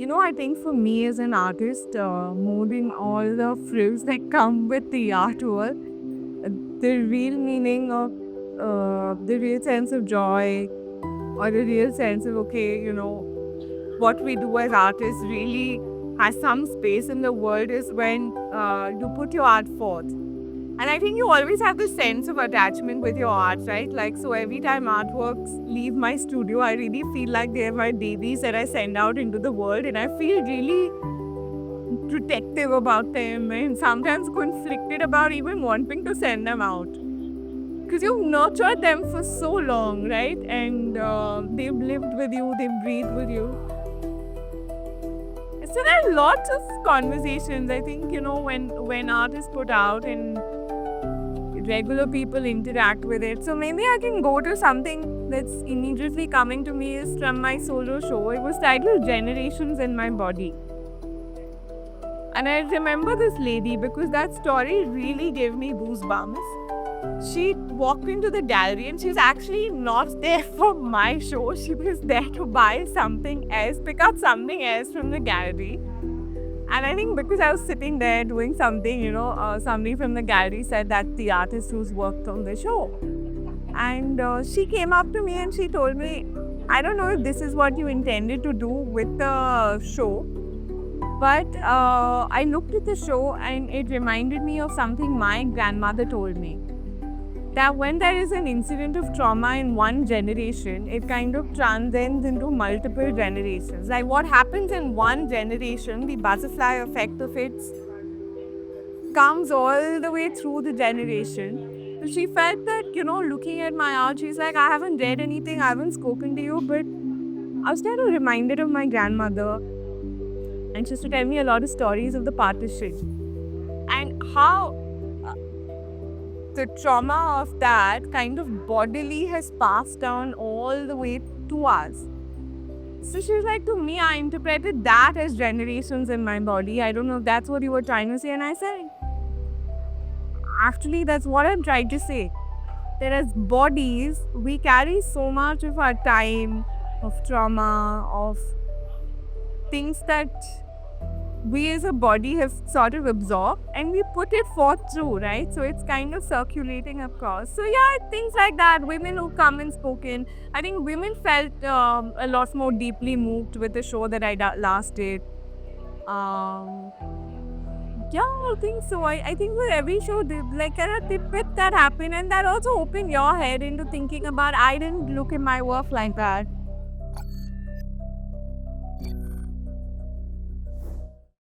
I think for me as an artist, more than all the frills that come with the artwork, the real meaning of the real sense of joy or the real sense of, okay, what we do as artists really has some space in the world is when you put your art forth. And I think you always have this sense of attachment with your art, right? Like, so every time artworks leave my studio, I really feel like they're my babies that I send out into the world. And I feel really protective about them and sometimes conflicted about even wanting to send them out. Because you've nurtured them for so long, right? And they've lived with you, they've breathed with you. So there are lots of conversations, I think, when art is put out and regular people interact with it. So maybe I can go to something that's immediately coming to me is from my solo show. It was titled Generations in My Body. And I remember this lady because that story really gave me goosebumps. She walked into the gallery and she was actually not there for my show. She was there to buy something else, pick up something else from the gallery. And I think because I was sitting there doing something, somebody from the gallery said that the artist who's worked on the show. And she came up to me and she told me, I don't know if this is what you intended to do with the show, but I looked at the show and it reminded me of something my grandmother told me. That when there is an incident of trauma in one generation, it kind of transcends into multiple generations. Like what happens in one generation, the butterfly effect of it comes all the way through the generation. So she felt that, looking at my art, she's like, I haven't read anything, I haven't spoken to you, but I was kind of reminded of my grandmother. And she used to tell me a lot of stories of the partition. And how the trauma of that kind of bodily has passed down all the way to us. So she was like, to me, I interpreted that as generations in my body. I don't know if that's what you were trying to say. And I said, actually, that's what I'm trying to say. That as bodies, we carry so much of our time, of trauma, of things that we as a body have sort of absorbed and we put it forth through, right? So it's kind of circulating across. So yeah, things like that. Women who come and spoken. I think women felt a lot more deeply moved with the show that I last did. Yeah, I think so. I think with every show, like there are tidbits that happen and that also open your head into thinking about, I didn't look at my work like that.